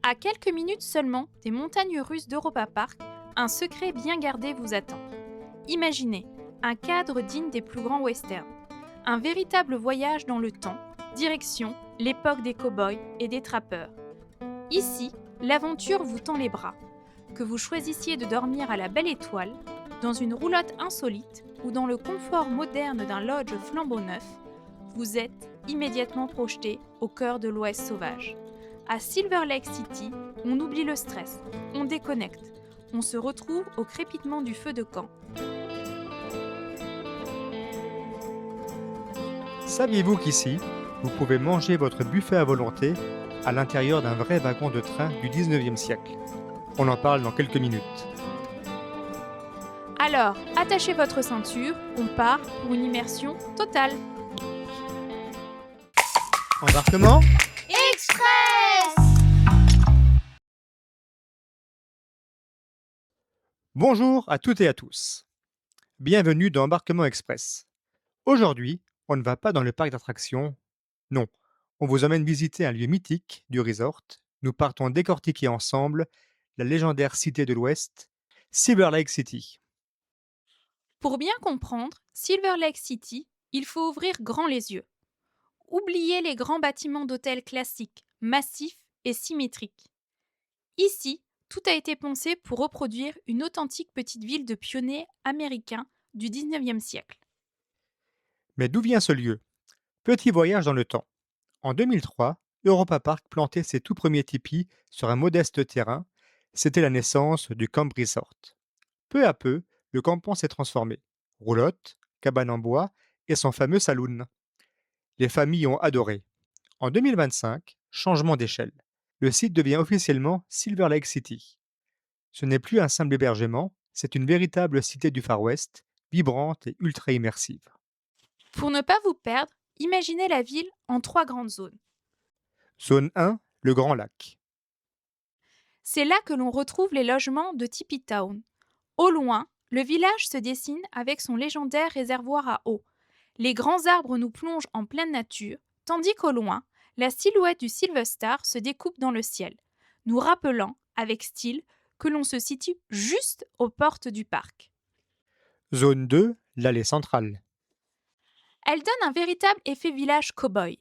À quelques minutes seulement des montagnes russes d'Europa Park, un secret bien gardé vous attend. Imaginez un cadre digne des plus grands westerns. Un véritable voyage dans le temps, direction l'époque des cow-boys et des trappeurs. Ici, l'aventure vous tend les bras. Que vous choisissiez de dormir à la belle étoile, dans une roulotte insolite ou dans le confort moderne d'un lodge flambant neuf, vous êtes immédiatement projeté au cœur de l'Ouest sauvage. À Silver Lake City, on oublie le stress, on déconnecte, on se retrouve au crépitement du feu de camp. Saviez-vous qu'ici, vous pouvez manger votre buffet à volonté à l'intérieur d'un vrai wagon de train du 19e siècle? On en parle dans quelques minutes. Alors, attachez votre ceinture, on part pour une immersion totale. Embarquement? Express. Bonjour à toutes et à tous. Bienvenue dans Embarquement Express. Aujourd'hui, on ne va pas dans le parc d'attractions. Non, on vous emmène visiter un lieu mythique du resort. Nous partons décortiquer ensemble la légendaire cité de l'Ouest, Silver Lake City. Pour bien comprendre Silver Lake City, il faut ouvrir grand les yeux. Oubliez les grands bâtiments d'hôtels classiques, massifs et symétriques. Ici, tout a été pensé pour reproduire une authentique petite ville de pionniers américains du 19e siècle. Mais d'où vient ce lieu? Petit voyage dans le temps. En 2003, Europa Park plantait ses tout premiers tipis sur un modeste terrain. C'était la naissance du Camp Resort. Peu à peu, le campement s'est transformé. Roulotte, cabane en bois et son fameux saloon. Les familles ont adoré. En 2025, changement d'échelle. Le site devient officiellement Silver Lake City. Ce n'est plus un simple hébergement, c'est une véritable cité du Far West, vibrante et ultra immersive. Pour ne pas vous perdre, imaginez la ville en trois grandes zones. Zone 1, le Grand Lac. C'est là que l'on retrouve les logements de Tippy Town. Au loin, le village se dessine avec son légendaire réservoir à eau. Les grands arbres nous plongent en pleine nature, tandis qu'au loin, la silhouette du Silver Star se découpe dans le ciel, nous rappelant, avec style, que l'on se situe juste aux portes du parc. Zone 2, l'allée centrale. Elle donne un véritable effet village cow-boy.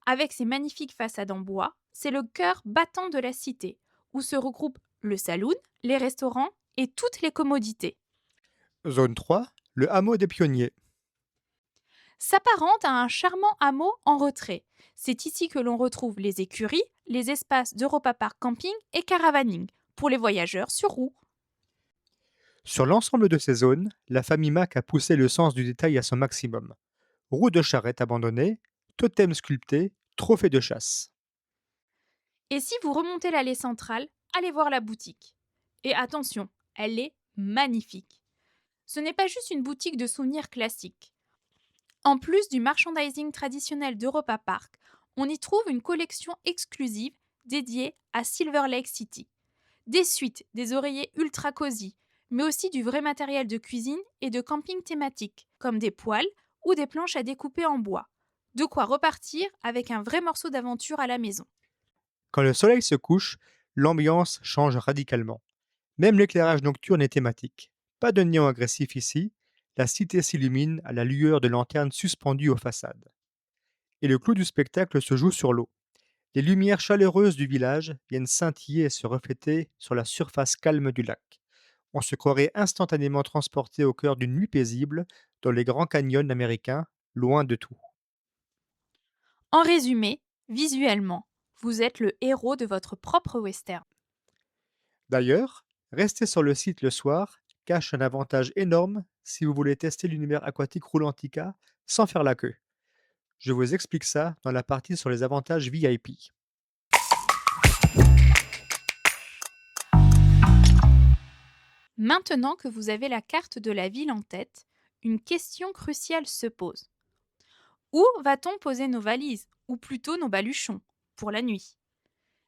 Avec ses magnifiques façades en bois, c'est le cœur battant de la cité, où se regroupent le saloon, les restaurants et toutes les commodités. Zone 3, le hameau des pionniers. S'apparente à un charmant hameau en retrait. C'est ici que l'on retrouve les écuries, les espaces d'Europa Park Camping et Caravaning, pour les voyageurs sur roue. Sur l'ensemble de ces zones, la famille Mac a poussé le sens du détail à son maximum. Roues de charrette abandonnées, totems sculptés, trophées de chasse. Et si vous remontez l'allée centrale, allez voir la boutique. Et attention, elle est magnifique. Ce n'est pas juste une boutique de souvenirs classique. En plus du merchandising traditionnel d'Europa Park, on y trouve une collection exclusive dédiée à Silver Lake City. Des suites, des oreillers ultra cosy, mais aussi du vrai matériel de cuisine et de camping thématique, comme des poêles ou des planches à découper en bois. De quoi repartir avec un vrai morceau d'aventure à la maison. Quand le soleil se couche, l'ambiance change radicalement. Même l'éclairage nocturne est thématique. Pas de néon agressif ici, la cité s'illumine à la lueur de lanternes suspendues aux façades. Et le clou du spectacle se joue sur l'eau. Les lumières chaleureuses du village viennent scintiller et se refléter sur la surface calme du lac. On se croirait instantanément transporté au cœur d'une nuit paisible dans les grands canyons américains, loin de tout. En résumé, visuellement, vous êtes le héros de votre propre western. D'ailleurs, rester sur le site le soir cache un avantage énorme si vous voulez tester l'univers aquatique Roulantica sans faire la queue. Je vous explique ça dans la partie sur les avantages VIP. Maintenant que vous avez la carte de la ville en tête, une question cruciale se pose. Où va-t-on poser nos valises, ou plutôt nos baluchons, pour la nuit?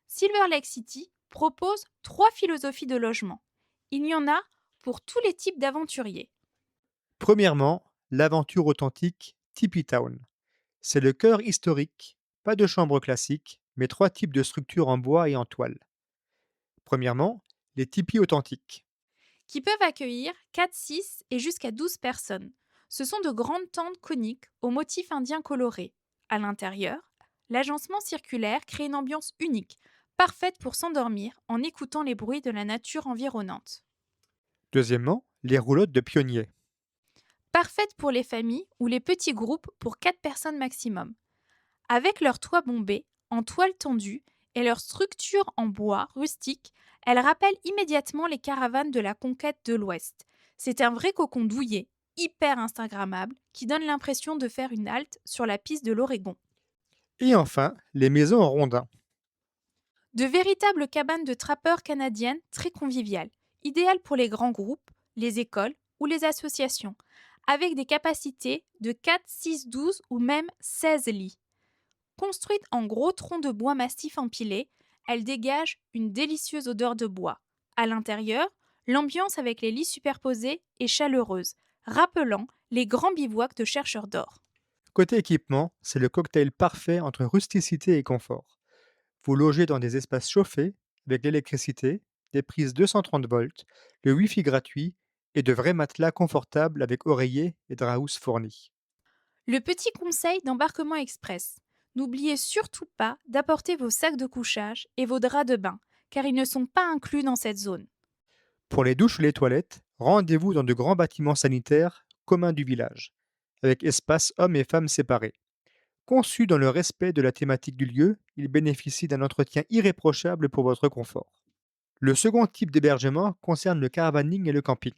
Silver Lake City propose trois philosophies de logement. Il y en a pour tous les types d'aventuriers. Premièrement, l'aventure authentique Tippy Town. C'est le cœur historique, pas de chambre classique, mais 3 types de structures en bois et en toile. Premièrement, les tipis authentiques. qui peuvent accueillir 4, 6 et jusqu'à 12 personnes. Ce sont de grandes tentes coniques aux motifs indiens colorés. À l'intérieur, l'agencement circulaire crée une ambiance unique, parfaite pour s'endormir en écoutant les bruits de la nature environnante. Deuxièmement, les roulottes de pionniers. Parfaite pour les familles ou les petits groupes pour 4 personnes maximum. Avec leur toit bombé, en toile tendue, et leur structure en bois rustique, elles rappellent immédiatement les caravanes de la conquête de l'Ouest. C'est un vrai cocon douillet, hyper instagrammable, qui donne l'impression de faire une halte sur la piste de l'Oregon. Et enfin, les maisons en rondins. De véritables cabanes de trappeurs canadiennes très conviviales, idéales pour les grands groupes, les écoles ou les associations, avec des capacités de 4, 6, 12 ou même 16 lits. Construite en gros troncs de bois massif empilés, elle dégage une délicieuse odeur de bois. À l'intérieur, l'ambiance avec les lits superposés est chaleureuse, rappelant les grands bivouacs de chercheurs d'or. Côté équipement, c'est le cocktail parfait entre rusticité et confort. Vous logez dans des espaces chauffés, avec l'électricité, des prises 230 volts, le Wi-Fi gratuit et de vrais matelas confortables avec oreillers et draps fournis. Le petit conseil d'embarquement express. N'oubliez surtout pas d'apporter vos sacs de couchage et vos draps de bain, car ils ne sont pas inclus dans cette zone. Pour les douches ou les toilettes, rendez-vous dans de grands bâtiments sanitaires communs du village, avec espaces hommes et femmes séparés. Conçus dans le respect de la thématique du lieu, ils bénéficient d'un entretien irréprochable pour votre confort. Le second type d'hébergement concerne le caravaning et le camping.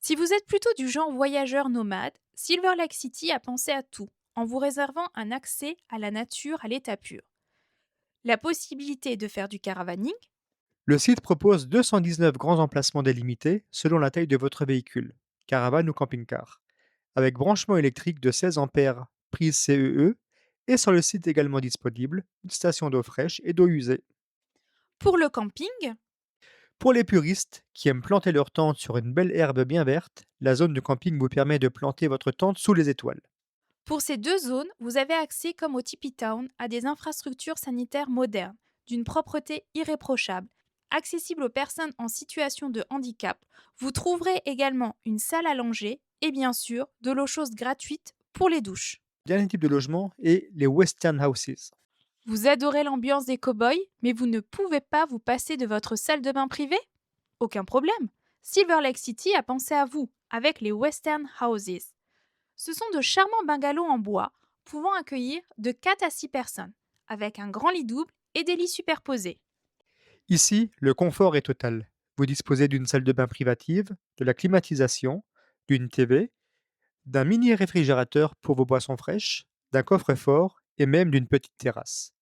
Si vous êtes plutôt du genre voyageur nomade, Silver Lake City a pensé à tout, en vous réservant un accès à la nature à l'état pur. La possibilité de faire du caravaning, Le site propose 219 grands emplacements délimités selon la taille de votre véhicule, caravane ou camping-car, avec branchement électrique de 16 ampères, prise CEE, et sur le site également disponible une station d'eau fraîche et d'eau usée. pour le camping, Pour les puristes qui aiment planter leur tente sur une belle herbe bien verte, la zone de camping vous permet de planter votre tente sous les étoiles. pour ces deux zones, vous avez accès, comme au Tipi Town, à des infrastructures sanitaires modernes, d'une propreté irréprochable, accessibles aux personnes en situation de handicap. Vous trouverez également une salle à langer et bien sûr de l'eau chaude gratuite pour les douches. Dernier type de logement est les Western Houses. Vous adorez l'ambiance des cow-boys, mais vous ne pouvez pas vous passer de votre salle de bain privée? Aucun problème. Silver Lake City a pensé à vous avec les Western Houses. Ce sont de charmants bungalows en bois pouvant accueillir de 4 à 6 personnes, avec un grand lit double et des lits superposés. Ici, le confort est total. Vous disposez d'une salle de bain privative, de la climatisation, d'une TV, d'un mini réfrigérateur pour vos boissons fraîches, d'un coffre-fort et même d'une petite terrasse.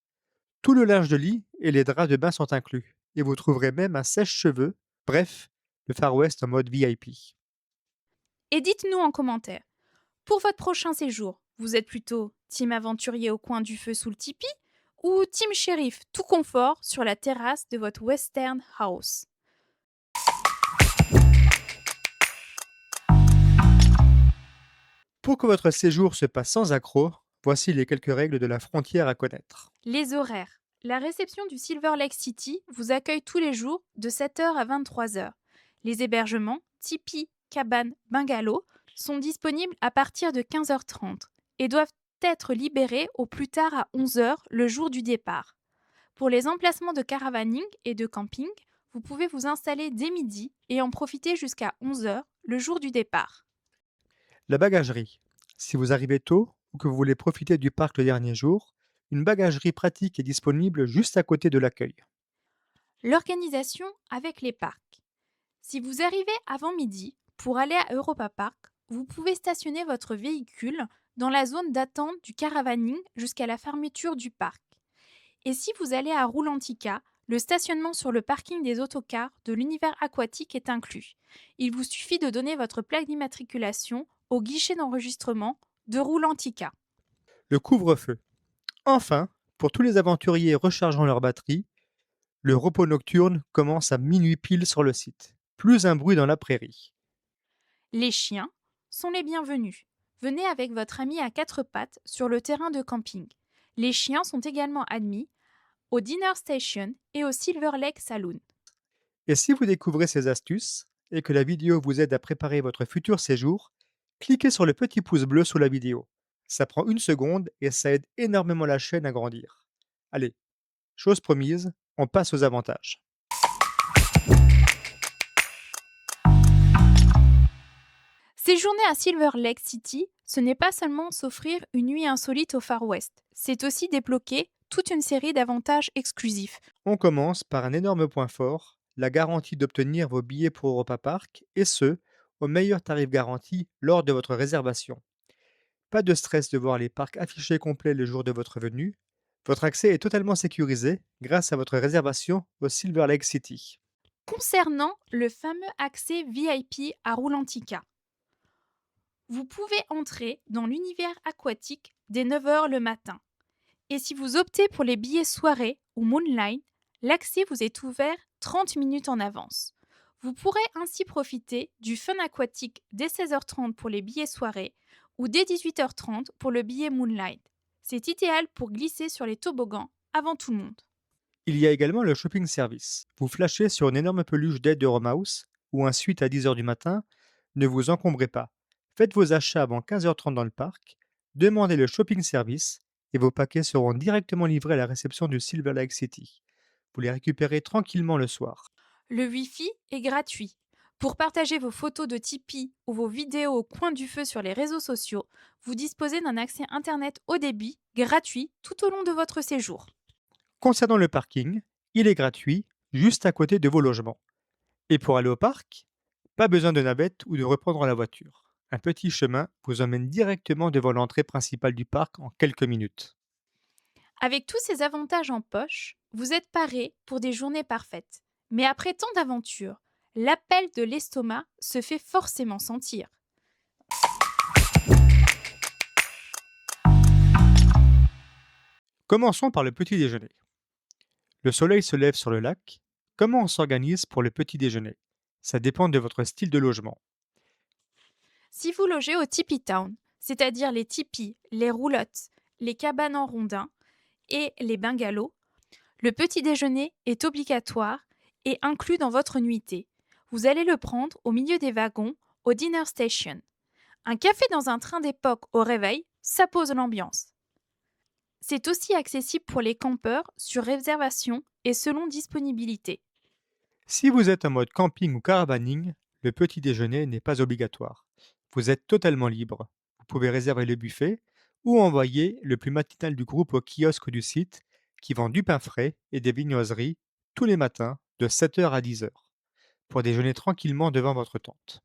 Tout le linge de lit et les draps de bain sont inclus, et vous trouverez même un sèche-cheveux, bref, le Far West en mode VIP. Et dites-nous en commentaire, pour votre prochain séjour, vous êtes plutôt team aventurier au coin du feu sous le tipi ou team shérif tout confort sur la terrasse de votre Western House? Pour que votre séjour se passe sans accroc, voici les quelques règles de la frontière à connaître. Les horaires. La réception du Silver Lake City vous accueille tous les jours de 7 heures à 23 heures. Les hébergements, tipis, cabanes, bungalows, sont disponibles à partir de 15h30 et doivent être libérés au plus tard à 11 heures le jour du départ. Pour les emplacements de caravaning et de camping, vous pouvez vous installer dès midi et en profiter jusqu'à 11 heures le jour du départ. La bagagerie. Si vous arrivez tôt ou que vous voulez profiter du parc le dernier jour, une bagagerie pratique est disponible juste à côté de l'accueil. L'organisation avec les parcs. Si vous arrivez avant midi pour aller à Europa Park, vous pouvez stationner votre véhicule dans la zone d'attente du caravaning jusqu'à la fermeture du parc. Et si vous allez à Roulantica, le stationnement sur le parking des autocars de l'univers aquatique est inclus. Il vous suffit de donner votre plaque d'immatriculation au guichet d'enregistrement de Roulantica. Le couvre-feu. Enfin, pour tous les aventuriers rechargeant leur batterie, le repos nocturne commence à minuit pile sur le site. Plus un bruit dans la prairie. Les chiens sont les bienvenus. Venez avec votre ami à quatre pattes sur le terrain de camping. Les chiens sont également admis au Dinner Station et au Silver Lake Saloon. Et si vous découvrez ces astuces et que la vidéo vous aide à préparer votre futur séjour, cliquez sur le petit pouce bleu sous la vidéo. Ça prend une seconde et ça aide énormément la chaîne à grandir. Allez, chose promise, on passe aux avantages. Séjourner à Silver Lake City, ce n'est pas seulement s'offrir une nuit insolite au Far West, c'est aussi débloquer toute une série d'avantages exclusifs. On commence par un énorme point fort, la garantie d'obtenir vos billets pour Europa Park, et ce, au meilleur tarif garanti lors de votre réservation. Pas de stress de voir les parcs affichés complets le jour de votre venue. Votre accès est totalement sécurisé grâce à votre réservation au Silver Lake City. Concernant le fameux accès VIP à Roulantica, vous pouvez entrer dans l'univers aquatique dès 9 heures le matin. Et si vous optez pour les billets soirée ou Moonlight, l'accès vous est ouvert 30 minutes en avance. Vous pourrez ainsi profiter du fun aquatique dès 16h30 pour les billets soirée ou dès 18h30 pour le billet Moonlight. C'est idéal pour glisser sur les toboggans avant tout le monde. Il y a également le shopping service. Vous flashez sur une énorme peluche d'aide de Mouse ou un suite à 10 heures du matin. Ne vous encombrez pas. Faites vos achats avant 15h30 dans le parc. Demandez le shopping service et vos paquets seront directement livrés à la réception du Silver Lake City. Vous les récupérez tranquillement le soir. Le Wi-Fi est gratuit. Pour partager vos photos de Tipeee ou vos vidéos au coin du feu sur les réseaux sociaux, vous disposez d'un accès Internet haut débit gratuit tout au long de votre séjour. Concernant le parking, il est gratuit, juste à côté de vos logements. Et pour aller au parc, pas besoin de navette ou de reprendre la voiture. Un petit chemin vous emmène directement devant l'entrée principale du parc en quelques minutes. Avec tous ces avantages en poche, vous êtes paré pour des journées parfaites. Mais après tant d'aventures, l'appel de l'estomac se fait forcément sentir. Commençons par le petit déjeuner. Le soleil se lève sur le lac. Comment on s'organise pour le petit déjeuner? Ça dépend de votre style de logement. Si vous logez au Tipeee Town, c'est-à-dire les tipis, les roulottes, les cabanes en rondin et les bungalows, le petit déjeuner est obligatoire et inclus dans votre nuitée. Vous allez le prendre au milieu des wagons au Dinner Station. Un café dans un train d'époque au réveil, ça pose l'ambiance. C'est aussi accessible pour les campeurs sur réservation et selon disponibilité. Si vous êtes en mode camping ou caravaning, le petit déjeuner n'est pas obligatoire. Vous êtes totalement libre. Vous pouvez réserver le buffet ou envoyer le plus matinal du groupe au kiosque du site qui vend du pain frais et des vignoiseries tous les matins de 7 heures à 10 heures pour déjeuner tranquillement devant votre tente.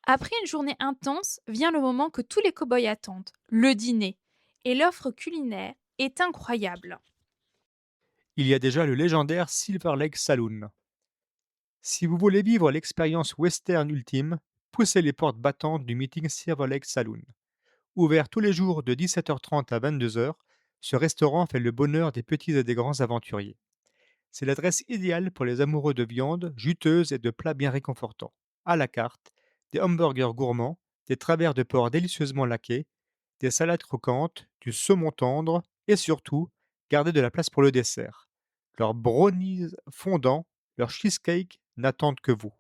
Après une journée intense, vient le moment que tous les cow-boys attendent, le dîner. Et l'offre culinaire est incroyable. Il y a déjà le légendaire Silver Lake Saloon. Si vous voulez vivre l'expérience western ultime, poussez les portes battantes du meeting Silver Lake Saloon. Ouvert tous les jours de 17h30 à 22h, ce restaurant fait le bonheur des petits et des grands aventuriers. C'est l'adresse idéale pour les amoureux de viande juteuse et de plats bien réconfortants. À la carte, des hamburgers gourmands, des travers de porc délicieusement laqués, des salades croquantes, du saumon tendre et surtout, gardez de la place pour le dessert. Leurs brownies fondants, leurs cheesecakes n'attendent que vous.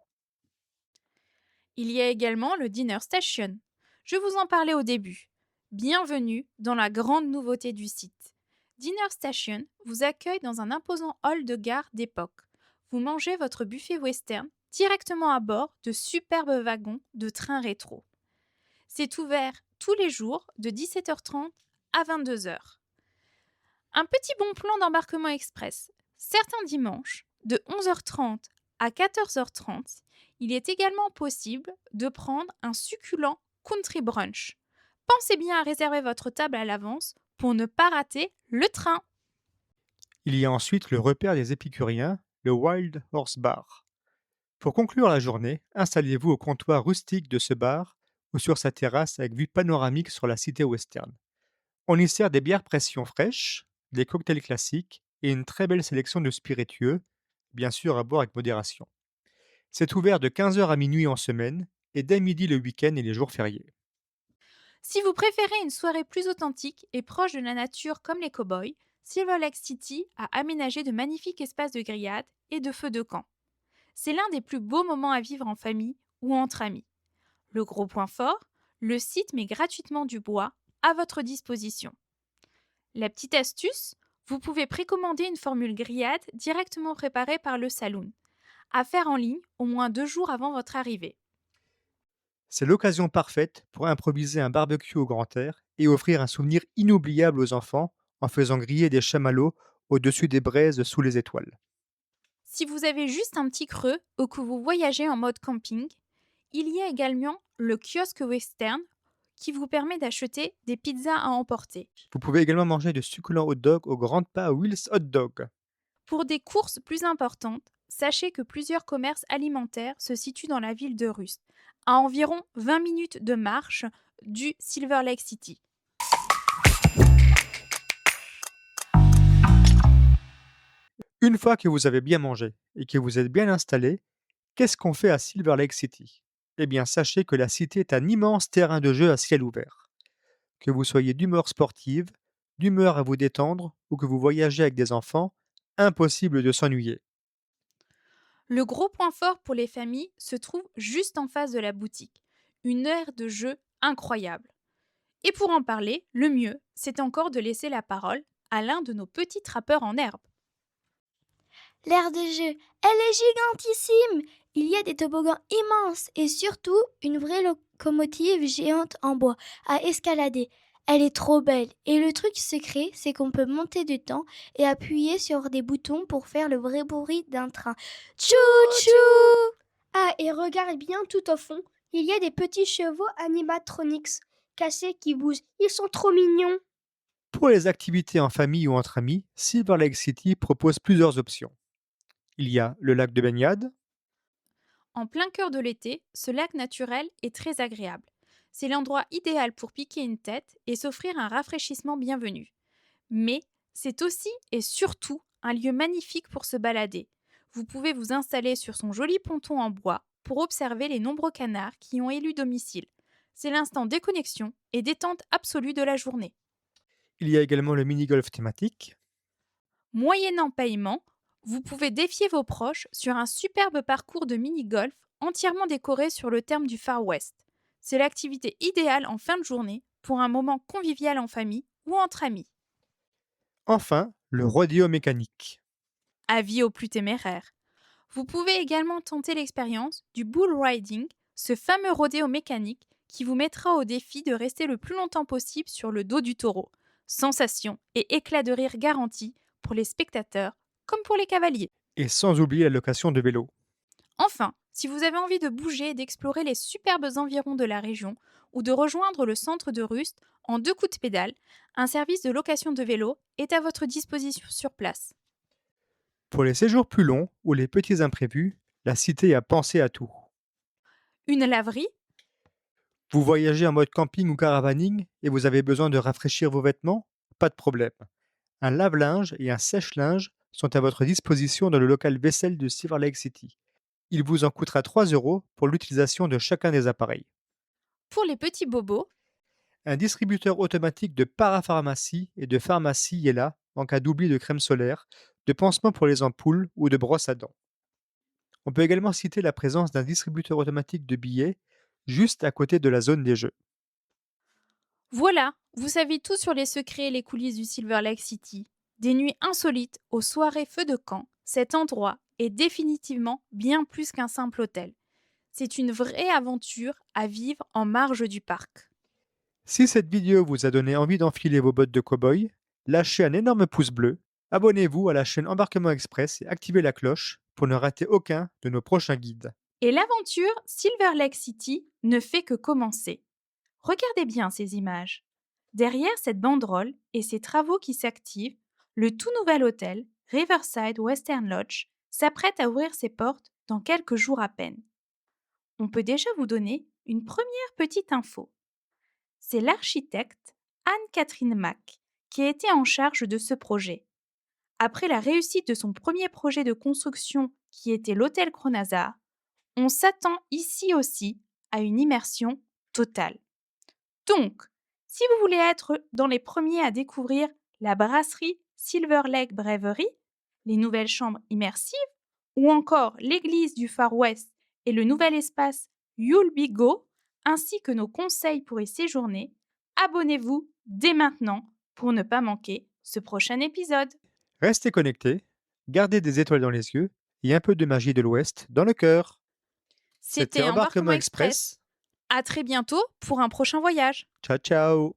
Il y a également le Dinner Station. Je vous en parlais au début. Bienvenue dans la grande nouveauté du site. Dinner Station vous accueille dans un imposant hall de gare d'époque. Vous mangez votre buffet western directement à bord de superbes wagons de trains rétro. C'est ouvert tous les jours de 17h30 à 22h. Un petit bon plan d'embarquement express. Certains dimanches, de 11h30 à 14h30, il est également possible de prendre un succulent country brunch. Pensez bien à réserver votre table à l'avance pour ne pas rater le train. Il y a ensuite le repère des épicuriens, le Wild Horse Bar. Pour conclure la journée, installez-vous au comptoir rustique de ce bar ou sur sa terrasse avec vue panoramique sur la cité western. On y sert des bières pression fraîches, des cocktails classiques et une très belle sélection de spiritueux, bien sûr à boire avec modération. C'est ouvert de 15h à minuit en semaine et dès midi le week-end et les jours fériés. Si vous préférez une soirée plus authentique et proche de la nature comme les cow-boys, Silver Lake City a aménagé de magnifiques espaces de grillade et de feux de camp. C'est l'un des plus beaux moments à vivre en famille ou entre amis. Le gros point fort, le site met gratuitement du bois à votre disposition. La petite astuce, vous pouvez précommander une formule grillade directement préparée par le saloon, à faire en ligne au moins 2 jours avant votre arrivée. C'est l'occasion parfaite pour improviser un barbecue au grand air et offrir un souvenir inoubliable aux enfants en faisant griller des chamallows au-dessus des braises sous les étoiles. Si vous avez juste un petit creux ou que vous voyagez en mode camping, il y a également le kiosque western qui vous permet d'acheter des pizzas à emporter. Vous pouvez également manger de succulents hot dogs au grand pas à Will's Hot Dog. Pour des courses plus importantes, sachez que plusieurs commerces alimentaires se situent dans la ville de Rust, à environ 20 minutes de marche du Silver Lake City. Une fois que vous avez bien mangé et que vous êtes bien installé, qu'est-ce qu'on fait à Silver Lake City? Eh bien, sachez que la cité est un immense terrain de jeu à ciel ouvert. Que vous soyez d'humeur sportive, d'humeur à vous détendre ou que vous voyagez avec des enfants, impossible de s'ennuyer. Le gros point fort pour les familles se trouve juste en face de la boutique. Une aire de jeu incroyable. Et pour en parler, le mieux, c'est encore de laisser la parole à l'un de nos petits trappeurs en herbe. L'aire de jeu, elle est gigantissime. Il y a des toboggans immenses et surtout une vraie locomotive géante en bois à escalader. Elle est trop belle et le truc secret, c'est qu'on peut monter dedans et appuyer sur des boutons pour faire le vrai bruit d'un train. Tchou-tchou! Ah, et regarde bien tout au fond, il y a des petits chevaux animatronics cassés qui bougent. Ils sont trop mignons. Pour les activités en famille ou entre amis, Silver Lake City propose plusieurs options. Il y a le lac de baignade, En plein cœur de l'été, ce lac naturel est très agréable. C'est l'endroit idéal pour piquer une tête et s'offrir un rafraîchissement bienvenu. Mais c'est aussi et surtout un lieu magnifique pour se balader. Vous pouvez vous installer sur son joli ponton en bois pour observer les nombreux canards qui ont élu domicile. C'est l'instant déconnexion et détente absolue de la journée. il y a également le mini-golf thématique, Moyennant paiement, vous pouvez défier vos proches sur un superbe parcours de mini-golf entièrement décoré sur le terme du Far West. C'est l'activité idéale en fin de journée pour un moment convivial en famille ou entre amis. enfin le rodéo mécanique. Avis aux plus téméraires. Vous pouvez également tenter l'expérience du bull riding, ce fameux rodéo mécanique qui vous mettra au défi de rester le plus longtemps possible sur le dos du taureau. Sensation et éclat de rire garantis pour les spectateurs comme pour les cavaliers. Et sans oublier la location de vélos. Enfin, si vous avez envie de bouger et d'explorer les superbes environs de la région ou de rejoindre le centre de Rust en 2 coups de pédale, un service de location de vélo est à votre disposition sur place. Pour les séjours plus longs ou les petits imprévus, la cité a pensé à tout. Une laverie, Vous voyagez en mode camping ou caravaning et vous avez besoin de rafraîchir vos vêtements? Pas de problème. Un lave-linge et un sèche-linge sont à votre disposition dans le local vaisselle de Silver Lake City. Il vous en coûtera 3 € pour l'utilisation de chacun des appareils. pour les petits bobos, Un distributeur automatique de parapharmacie et de pharmacie est là en cas d'oubli de crème solaire, de pansement pour les ampoules ou de brosse à dents. On peut également citer la présence d'un distributeur automatique de billets juste à côté de la zone des jeux. voilà, vous savez tout sur les secrets et les coulisses du Silver Lake City. Des nuits insolites aux soirées feu de camp, cet endroit est définitivement bien plus qu'un simple hôtel. C'est une vraie aventure à vivre en marge du parc. Si cette vidéo vous a donné envie d'enfiler vos bottes de cow-boy, lâchez un énorme pouce bleu, abonnez-vous à la chaîne Embarquement Express et activez la cloche pour ne rater aucun de nos prochains guides. Et l'aventure Silver Lake City ne fait que commencer. Regardez bien ces images. Derrière cette banderole et ces travaux qui s'activent, le tout nouvel hôtel, Riverside Western Lodge, s'apprête à ouvrir ses portes dans quelques jours à peine. On peut déjà vous donner une première petite info. C'est l'architecte Anne-Catherine Mack qui a été en charge de ce projet. Après la réussite de son premier projet de construction qui était l'hôtel Cronazar, on s'attend ici aussi à une immersion totale. Donc, si vous voulez être dans les premiers à découvrir la brasserie Silver Lake Brewery, les nouvelles chambres immersives, ou encore l'église du Far West et le nouvel espace You'll Be Go, ainsi que nos conseils pour y séjourner, abonnez-vous dès maintenant pour ne pas manquer ce prochain épisode. Restez connectés, gardez des étoiles dans les yeux et un peu de magie de l'Ouest dans le cœur. C'était Embarquement Express. À très bientôt pour un prochain voyage. Ciao, ciao!